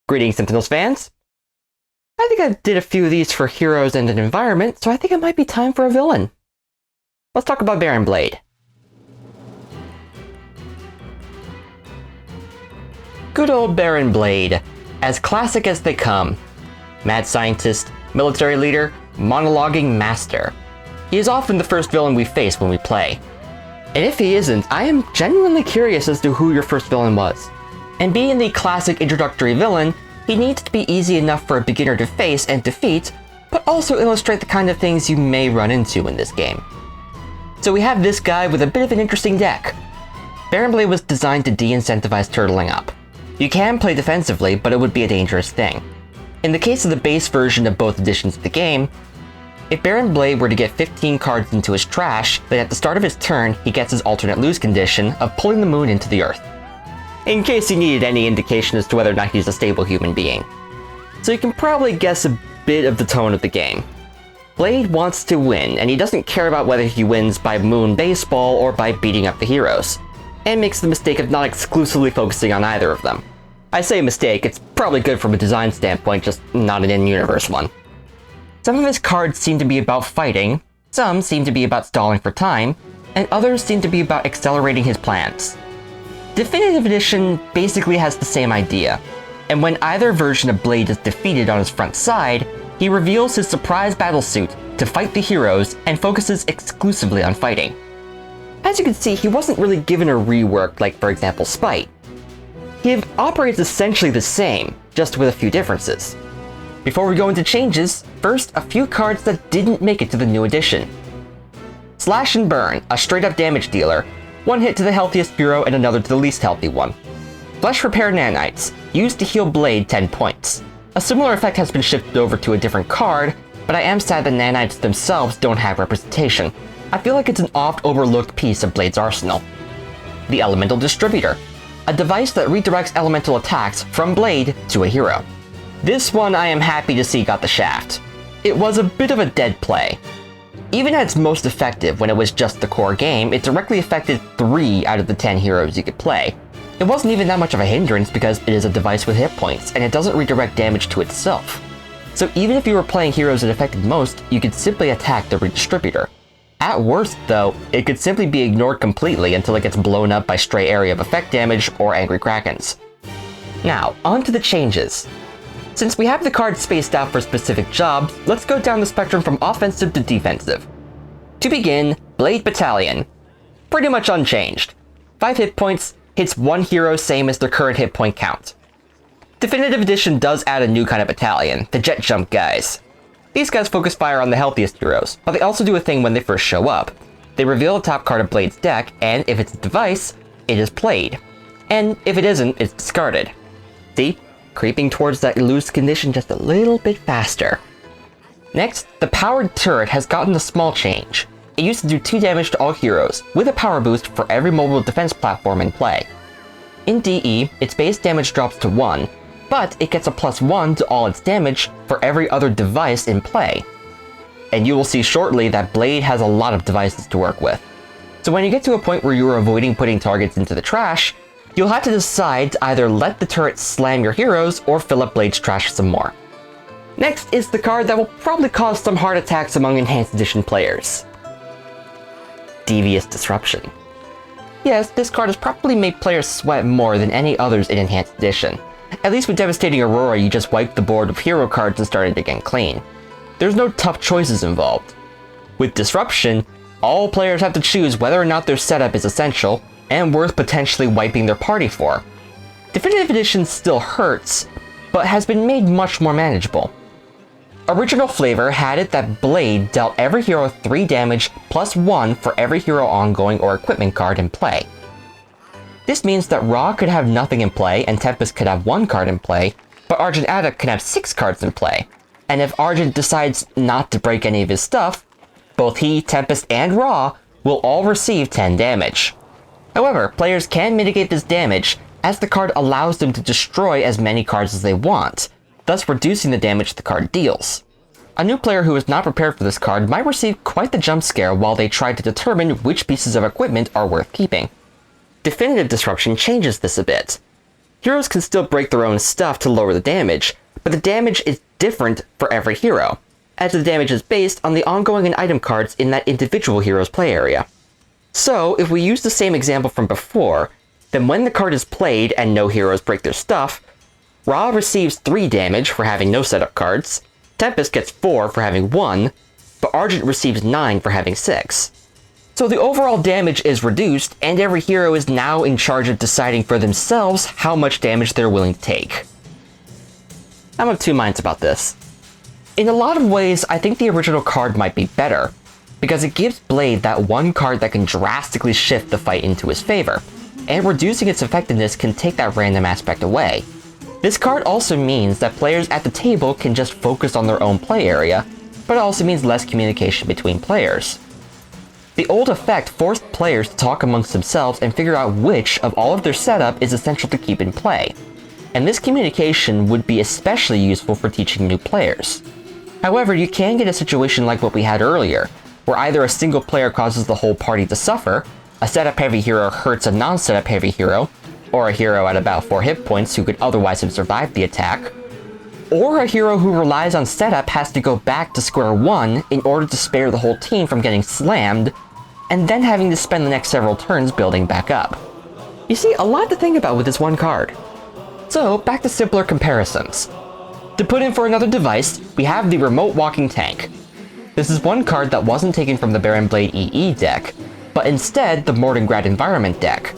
Greetings, Sentinels fans! I think I did a few of these for heroes and an environment, so I think it might be time for a villain. Let's talk about Baron Blade. Good old Baron Blade, as classic as they come. Mad scientist, military leader, monologuing master. He is often the first villain we face when we play. And if he isn't, I am genuinely curious as to who your first villain was. And being the classic introductory villain, he needs to be easy enough for a beginner to face and defeat, but also illustrate the kind of things you may run into in this game. So we have this guy with a bit of an interesting deck. Baron Blade was designed to de-incentivize turtling up. You can play defensively, but it would be a dangerous thing. In the case of the base version of both editions of the game, if Baron Blade were to get 15 cards into his trash, then at the start of his turn, he gets his alternate lose condition of pulling the moon into the earth. In case you needed any indication as to whether or not he's a stable human being. So you can probably guess a bit of the tone of the game. Blade wants to win, and he doesn't care about whether he wins by moon baseball or by beating up the heroes, and makes the mistake of not exclusively focusing on either of them. I say mistake, it's probably good from a design standpoint, just not an in-universe one. Some of his cards seem to be about fighting, some seem to be about stalling for time, and others seem to be about accelerating his plans. Definitive Edition basically has the same idea, and when either version of Blade is defeated on his front side, he reveals his surprise battlesuit to fight the heroes and focuses exclusively on fighting. As you can see, he wasn't really given a rework like, for example, Spite. He operates essentially the same, just with a few differences. Before we go into changes, first a few cards that didn't make it to the new edition. Slash and Burn, a straight-up damage dealer, one hit to the healthiest hero and another to the least healthy one. Flesh Repair Nanites, used to heal Blade 10 points. A similar effect has been shifted over to a different card, but I am sad that Nanites themselves don't have representation. I feel like it's an oft-overlooked piece of Blade's arsenal. The Elemental Distributor, a device that redirects elemental attacks from Blade to a hero. This one I am happy to see got the shaft. It was a bit of a dead play. Even at its most effective when it was just the core game, it directly affected 3 out of the 10 heroes you could play. It wasn't even that much of a hindrance because it is a device with hit points, and it doesn't redirect damage to itself. So even if you were playing heroes it affected most, you could simply attack the redistributor. At worst though, it could simply be ignored completely until it gets blown up by stray area of effect damage or angry krakens. Now, on to the changes. Since we have the cards spaced out for specific jobs, let's go down the spectrum from offensive to defensive. To begin, Blade Battalion. Pretty much unchanged. 5 hit points, hits 1 hero same as their current hit point count. Definitive Edition does add a new kind of battalion, the Jet Jump guys. These guys focus fire on the healthiest heroes, but they also do a thing when they first show up. They reveal the top card of Blade's deck, and if it's a device, it is played. And if it isn't, it's discarded. See? Creeping towards that lose condition just a little bit faster. Next, the powered turret has gotten a small change. It used to do 2 damage to all heroes, with a power boost for every mobile defense platform in play. In DE, its base damage drops to 1, but it gets a +1 to all its damage for every other device in play. And you will see shortly that Blade has a lot of devices to work with. So when you get to a point where you are avoiding putting targets into the trash, you'll have to decide to either let the turret slam your heroes or fill up Blade's trash some more. Next is the card that will probably cause some heart attacks among Enhanced Edition players. Devious Disruption. Yes, this card has probably made players sweat more than any others in Enhanced Edition. At least with Devastating Aurora, you just wiped the board of hero cards and started again clean. There's no tough choices involved. With Disruption, all players have to choose whether or not their setup is essential and worth potentially wiping their party for. Definitive Edition still hurts, but has been made much more manageable. Original flavor had it that Blade dealt every hero 3 damage +1 for every hero ongoing or equipment card in play. This means that Ra could have nothing in play and Tempest could have 1 card in play, but Argent Addict can have 6 cards in play. And if Argent decides not to break any of his stuff, both he, Tempest, and Ra will all receive 10 damage. However, players can mitigate this damage as the card allows them to destroy as many cards as they want, thus reducing the damage the card deals. A new player who is not prepared for this card might receive quite the jump scare while they try to determine which pieces of equipment are worth keeping. Definitive Disruption changes this a bit. heroes can still break their own stuff to lower the damage, but the damage is different for every hero, as the damage is based on the ongoing and item cards in that individual hero's play area. So, if we use the same example from before, then when the card is played and no heroes break their stuff, Ra receives 3 damage for having no setup cards, Tempest gets 4 for having 1, but Argent receives 9 for having 6. So the overall damage is reduced, and every hero is now in charge of deciding for themselves how much damage they're willing to take. I'm of two minds about this. In a lot of ways, I think the original card might be better, because it gives Blade that one card that can drastically shift the fight into his favor, and reducing its effectiveness can take that random aspect away. This card also means that players at the table can just focus on their own play area, but it also means less communication between players. The old effect forced players to talk amongst themselves and figure out which of all of their setup is essential to keep in play, and this communication would be especially useful for teaching new players. However, you can get a situation like what we had earlier, where either a single player causes the whole party to suffer, a setup-heavy hero hurts a non-setup-heavy hero, or a hero at about 4 hit points who could otherwise have survived the attack, or a hero who relies on setup has to go back to square one in order to spare the whole team from getting slammed, and then having to spend the next several turns building back up. You see, a lot to think about with this one card. So, back to simpler comparisons. To put in for another device, we have the Remote Walking Tank. This is one card that wasn't taken from the Baron Blade EE deck, but instead the Mordengrad Environment deck.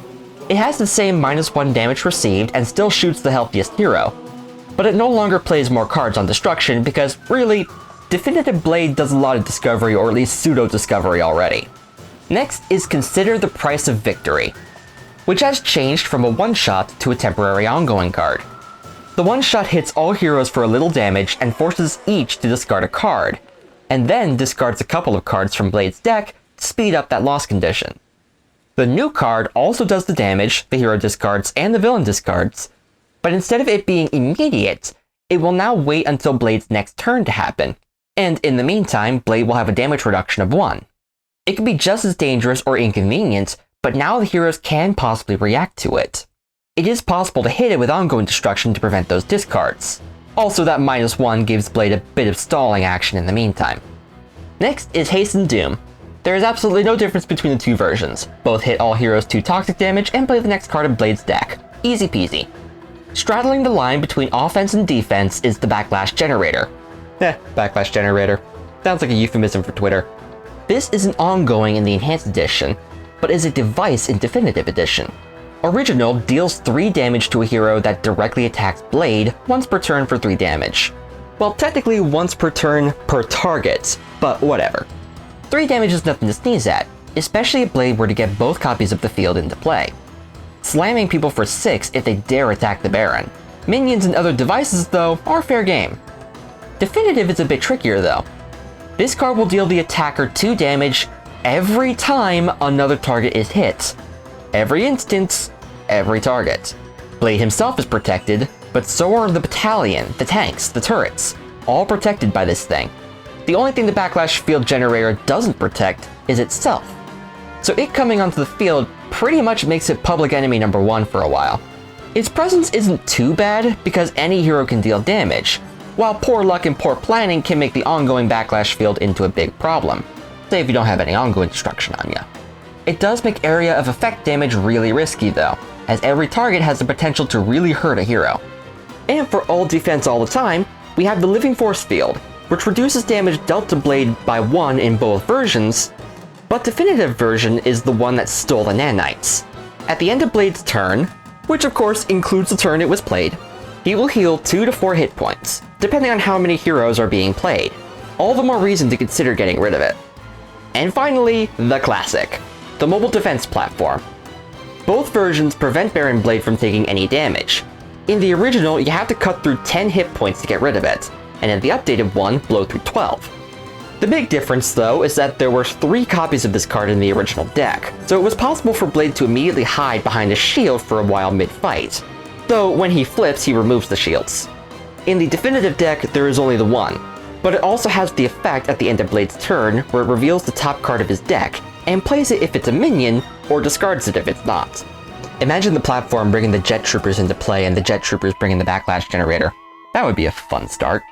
It has the same -1 damage received and still shoots the healthiest hero, but it no longer plays more cards on destruction because, really, Definitive Blade does a lot of discovery, or at least pseudo-discovery already. Next is Consider the Price of Victory, which has changed from a one-shot to a temporary ongoing card. The one-shot hits all heroes for a little damage and forces each to discard a card, and then discards a couple of cards from Blade's deck to speed up that loss condition. The new card also does the damage the hero discards and the villain discards, but instead of it being immediate, it will now wait until Blade's next turn to happen, and in the meantime, Blade will have a damage reduction of 1. It can be just as dangerous or inconvenient, but now the heroes can possibly react to it. It is possible to hit it with ongoing destruction to prevent those discards. Also, that -1 gives Blade a bit of stalling action in the meantime. Next is Hasten Doom. There is absolutely no difference between the two versions. Both hit all heroes 2 toxic damage and play the next card of Blade's deck. Easy peasy. Straddling the line between offense and defense is the Backlash Generator. Backlash Generator. Sounds like a euphemism for Twitter. This isn't ongoing in the Enhanced Edition, but is a device in Definitive Edition. Original deals 3 damage to a hero that directly attacks Blade once per turn for 3 damage. Well, technically once per turn per target, but whatever. 3 damage is nothing to sneeze at, especially if Blade were to get both copies of the field into play. Slamming people for 6 if they dare attack the Baron. Minions and other devices, though, are fair game. Definitive is a bit trickier, though. This card will deal the attacker 2 damage every time another target is hit. Every instance, every target. Blade himself is protected, but so are the Battalion, the tanks, the turrets, all protected by this thing. The only thing the Backlash Field Generator doesn't protect is itself. So it coming onto the field pretty much makes it public enemy number 1 for a while. Its presence isn't too bad because any hero can deal damage, while poor luck and poor planning can make the ongoing Backlash field into a big problem, say if you don't have any ongoing destruction on ya. It does make area of effect damage really risky though, as every target has the potential to really hurt a hero. And for all defense all the time, we have the Living Force field, which reduces damage dealt to Blade by 1 in both versions, but Definitive version is the one that stole the nanites. At the end of Blade's turn, which of course includes the turn it was played, he will heal 2 to 4 hit points, depending on how many heroes are being played. All the more reason to consider getting rid of it. And finally, the classic, the mobile defense platform. Both versions prevent Baron Blade from taking any damage. In the original, you have to cut through 10 hit points to get rid of it, and in the updated one, blow through 12. The big difference, though, is that there were 3 copies of this card in the original deck, so it was possible for Blade to immediately hide behind a shield for a while mid-fight, though when he flips, he removes the shields. In the Definitive deck, there is only the one, but it also has the effect at the end of Blade's turn where it reveals the top card of his deck, and plays it if it's a minion, or discards it if it's not. Imagine the platform bringing the jet troopers into play and the jet troopers bringing the Backlash Generator. That would be a fun start.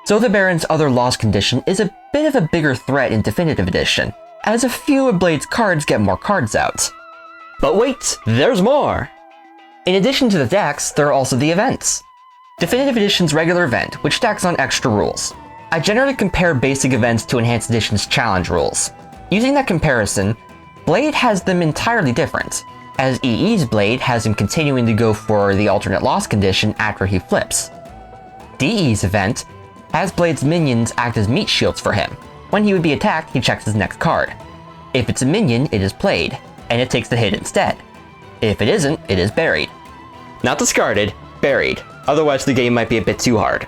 So the Baron's other loss condition is a bit of a bigger threat in Definitive Edition, as a few of Blade's cards get more cards out. But wait, there's more! In addition to the decks, there are also the events. Definitive Edition's regular event, which stacks on extra rules. I generally compare basic events to Enhanced Edition's challenge rules. Using that comparison, Blade has them entirely different, as EE's Blade has him continuing to go for the alternate loss condition after he flips. DE's event has Blade's minions act as meat shields for him. When he would be attacked, he checks his next card. If it's a minion, it is played, and it takes the hit instead. If it isn't, it is buried. Not discarded, buried, otherwise the game might be a bit too hard.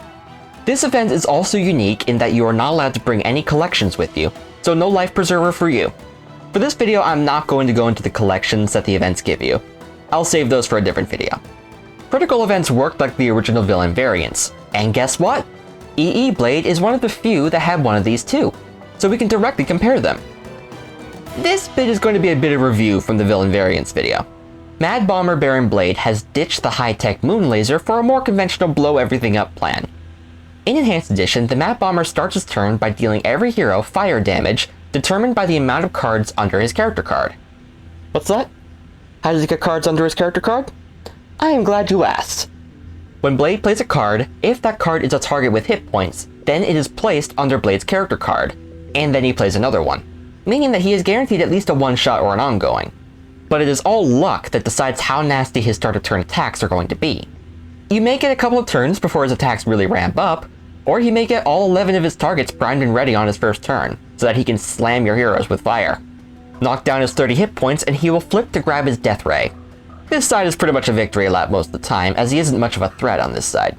This event is also unique in that you are not allowed to bring any collections with you, so no life preserver for you. For this video, I'm not going to go into the collections that the events give you. I'll save those for a different video. Critical events work like the original villain variants, and guess what? EE Blade is one of the few that have one of these too, so we can directly compare them. This bit is going to be a bit of review from the villain variants video. Mad Bomber Baron Blade has ditched the high-tech moon laser for a more conventional blow everything up plan. In Enhanced Edition, the Mad Bomber starts his turn by dealing every hero fire damage determined by the amount of cards under his character card. What's that? How does he get cards under his character card? I am glad you asked. When Blade plays a card, if that card is a target with hit points, then it is placed under Blade's character card, and then he plays another one, meaning that he is guaranteed at least a one-shot or an ongoing. But it is all luck that decides how nasty his start of turn attacks are going to be. You may get a couple of turns before his attacks really ramp up, or he may get all 11 of his targets primed and ready on his first turn, so that he can slam your heroes with fire. Knock down his 30 hit points and he will flip to grab his death ray. This side is pretty much a victory lap most of the time, as he isn't much of a threat on this side.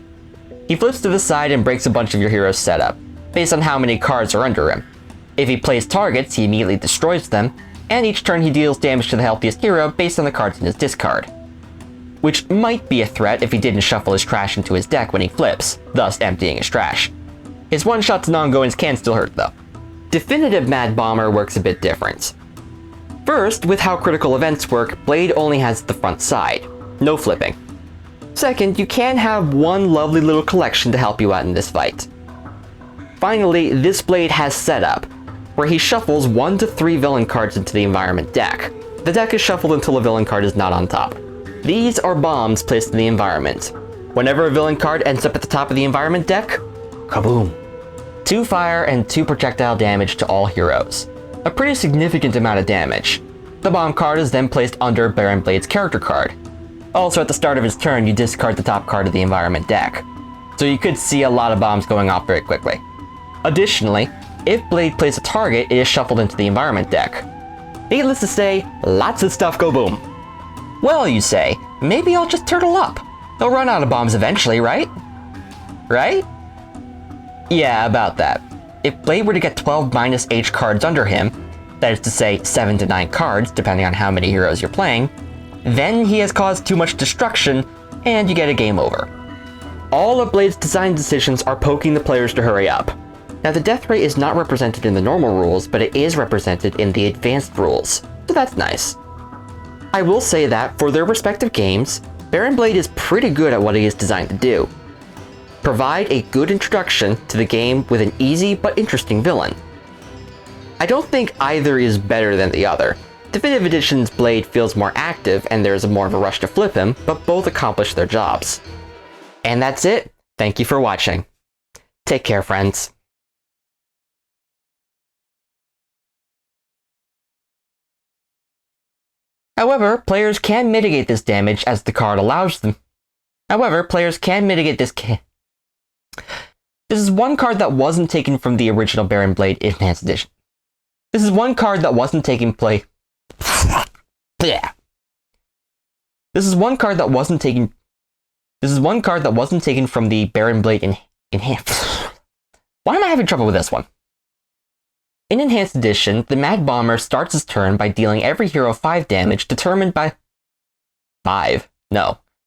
He flips to the side and breaks a bunch of your heroes' setup, based on how many cards are under him. If he plays targets, he immediately destroys them, and each turn he deals damage to the healthiest hero based on the cards in his discard. Which might be a threat if he didn't shuffle his trash into his deck when he flips, thus emptying his trash. His one-shots and ongoings can still hurt though. Definitive Mad Bomber works a bit different. First, with how critical events work, Blade only has the front side, no flipping. Second, you can have one lovely little collection to help you out in this fight. Finally, this Blade has setup, where he shuffles 1 to 3 villain cards into the environment deck. The deck is shuffled until a villain card is not on top. These are bombs placed in the environment. Whenever a villain card ends up at the top of the environment deck, kaboom! 2 fire and 2 projectile damage to all heroes. A pretty significant amount of damage. The bomb card is then placed under Baron Blade's character card. Also, at the start of his turn, you discard the top card of the environment deck. So you could see a lot of bombs going off very quickly. Additionally, if Blade plays a target, it is shuffled into the environment deck. Needless to say, lots of stuff go boom. Well, you say, maybe I'll just turtle up. They'll run out of bombs eventually, right? Right? Yeah, about that. If Blade were to get 12 minus H cards under him, that is to say 7 to 9 cards, depending on how many heroes you're playing, then he has caused too much destruction, and you get a game over. All of Blade's design decisions are poking the players to hurry up. Now the death rate is not represented in the normal rules, but it is represented in the advanced rules, so that's nice. I will say that, for their respective games, Baron Blade is pretty good at what he is designed to do. Provide a good introduction to the game with an easy but interesting villain. I don't think either is better than the other. Definitive Edition's Blade feels more active and there's more of a rush to flip him, but both accomplish their jobs. And that's it. Thank you for watching. Take care, friends. However, players can mitigate this damage as the card allows them. This is one card that wasn't taken from the original Baron Blade Enhanced Edition. This is one card that wasn't taken from the Baron Blade Enhanced. Why am I having trouble with this one? In Enhanced Edition, the Mad Bomber starts his turn by dealing every hero 5 damage determined by... 5? No.